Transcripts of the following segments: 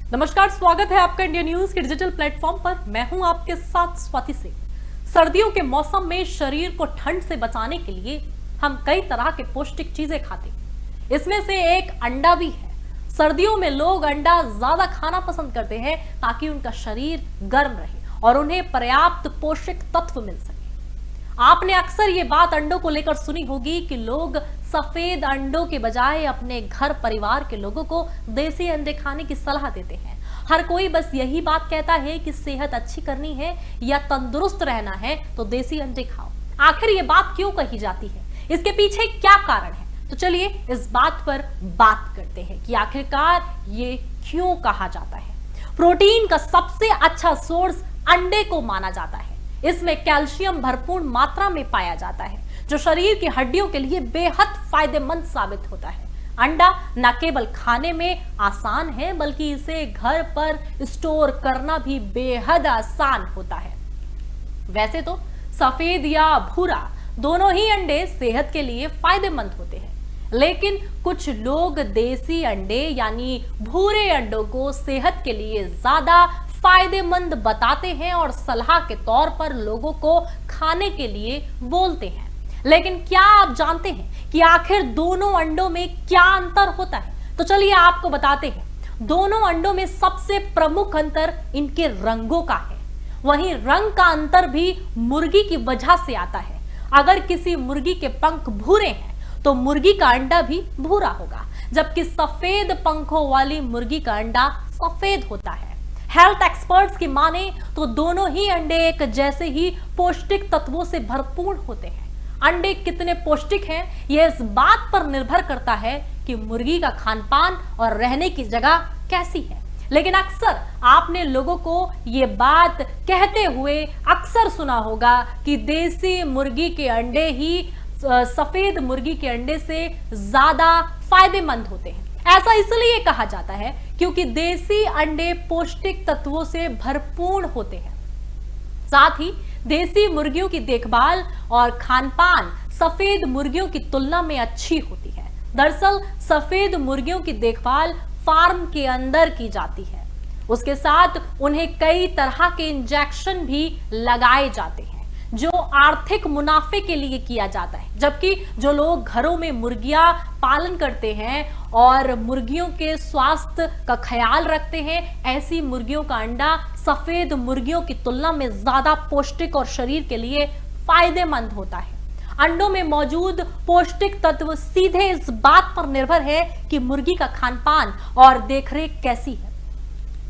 नमस्कार, स्वागत है आपका इंडिया न्यूज के डिजिटल प्लेटफॉर्म पर। मैं हूं आपके साथ स्वाति से। सर्दियों के मौसम में शरीर को ठंड से बचाने के लिए हम कई तरह के पौष्टिक चीजें खाते हैं। इसमें से एक अंडा भी है। सर्दियों में लोग अंडा ज्यादा खाना पसंद करते हैं ताकि उनका शरीर गर्म रहे और उन्हें पर्याप्त पोषक तत्व मिल सके। आपने अक्सर ये बात अंडों को लेकर सुनी होगी कि लोग सफेद अंडों के बजाय अपने घर परिवार के लोगों को देसी अंडे खाने की सलाह देते हैं। हर कोई बस यही बात कहता है कि सेहत अच्छी करनी है या तंदुरुस्त रहना है तो देसी अंडे खाओ। आखिर ये बात क्यों कही जाती है, इसके पीछे क्या कारण है? तो चलिए इस बात पर बात करते हैं कि आखिरकार ये क्यों कहा जाता है। प्रोटीन का सबसे अच्छा सोर्स अंडे को माना जाता है। इसमें कैल्शियम भरपूर मात्रा में पाया जाता है जो शरीर की हड्डियों के लिए बेहद फायदेमंद साबित होता है। अंडा न केवल खाने में आसान है बल्कि इसे घर पर स्टोर करना भी बेहद आसान होता है। वैसे तो सफेद या भूरा दोनों ही अंडे सेहत के लिए फायदेमंद होते हैं, लेकिन कुछ लोग देसी अंडे यानी भूरे अंडों को सेहत के लिए ज्यादा फायदेमंद बताते हैं और सलाह के तौर पर लोगों को खाने के लिए बोलते हैं। लेकिन क्या आप जानते हैं कि आखिर दोनों अंडों में क्या अंतर होता है? तो चलिए आपको बताते हैं। दोनों अंडों में सबसे प्रमुख अंतर इनके रंगों का है। वहीं रंग का अंतर भी मुर्गी की वजह से आता है। अगर किसी मुर्गी के पंख भूरे हैं तो मुर्गी का अंडा भी भूरा होगा, जबकि सफेद पंखों वाली मुर्गी का अंडा सफेद होता है। हेल्थ एक्सपर्ट्स की माने तो दोनों ही अंडे एक जैसे ही पौष्टिक तत्वों से भरपूर होते हैं। अंडे कितने पौष्टिक हैं यह इस बात पर निर्भर करता है कि मुर्गी का खानपान और रहने की जगह कैसी है। लेकिन अक्सर आपने लोगों को ये बात कहते हुए अक्सर सुना होगा कि देसी मुर्गी के अंडे ही सफेद मुर्गी के अंडे से ज्यादा फायदेमंद होते हैं। ऐसा इसलिए कहा जाता है क्योंकि देसी अंडे पौष्टिक तत्वों से भरपूर होते हैं। साथ ही देसी मुर्गियों की देखभाल और खानपान सफेद मुर्गियों की तुलना में अच्छी होती है। दरअसल सफेद मुर्गियों की देखभाल फार्म के अंदर की जाती है। उसके साथ उन्हें कई तरह के इंजेक्शन भी लगाए जाते हैं जो आर्थिक मुनाफे के लिए किया जाता है। जबकि जो लोग घरों में मुर्गियां पालन करते हैं और मुर्गियों के स्वास्थ्य का ख्याल रखते हैं, ऐसी मुर्गियों का अंडा सफेद मुर्गियों की तुलना में ज्यादा पौष्टिक और शरीर के लिए फायदेमंद होता है। अंडों में मौजूद पौष्टिक तत्व सीधे इस बात पर निर्भर है कि मुर्गी का खानपान और देखरेख कैसी है।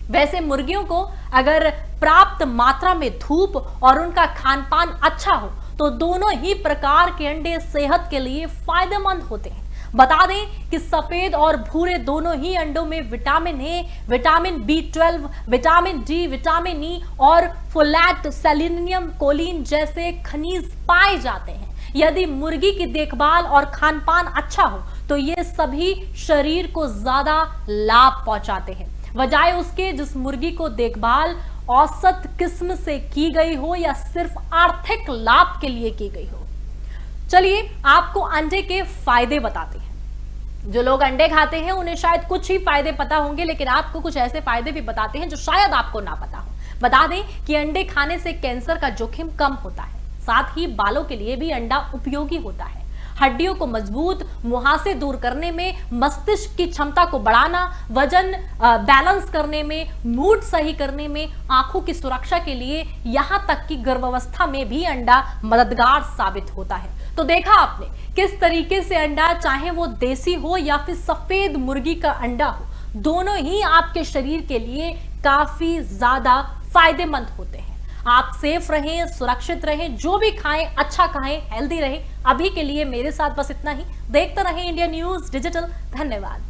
वैसे मुर्गियों को अगर प्राप्त मात्रा में धूप और उनका खानपान अच्छा हो तो दोनों ही प्रकार के अंडे सेहत के लिए फायदेमंद होते हैं। बता दें कि सफेद और भूरे दोनों ही अंडों में vitamin A, vitamin B12, vitamin D, vitamin E और फोलेट, सेलेनियम, कोलिन जैसे खनिज पाए जाते हैं। यदि मुर्गी की देखभाल और खानपान अच्छा हो तो ये सभी शरीर को ज्यादा लाभ पहुंचाते हैं, बजाय उसके जिस मुर्गी को देखभाल औसत किस्म से की गई हो या सिर्फ आर्थिक लाभ के लिए की गई हो। चलिए आपको अंडे के फायदे बताते हैं। जो लोग अंडे खाते हैं उन्हें शायद कुछ ही फायदे पता होंगे, लेकिन आपको कुछ ऐसे फायदे भी बताते हैं जो शायद आपको ना पता हो। बता दें कि अंडे खाने से कैंसर का जोखिम कम होता है। साथ ही बालों के लिए भी अंडा उपयोगी होता है। हड्डियों को मजबूत, मुहासे दूर करने में, मस्तिष्क की क्षमता को बढ़ाना, वजन बैलेंस करने में, मूड सही करने में, आंखों की सुरक्षा के लिए, यहां तक कि गर्भावस्था में भी अंडा मददगार साबित होता है। तो देखा आपने किस तरीके से अंडा, चाहे वो देसी हो या फिर सफेद मुर्गी का अंडा हो, दोनों ही आपके शरीर के लिए काफी ज्यादा फायदेमंद होते हैं। आप सेफ रहें, सुरक्षित रहें, जो भी खाएं अच्छा खाएं, हेल्दी रहें। अभी के लिए मेरे साथ बस इतना ही। देखते रहें इंडिया न्यूज डिजिटल। धन्यवाद।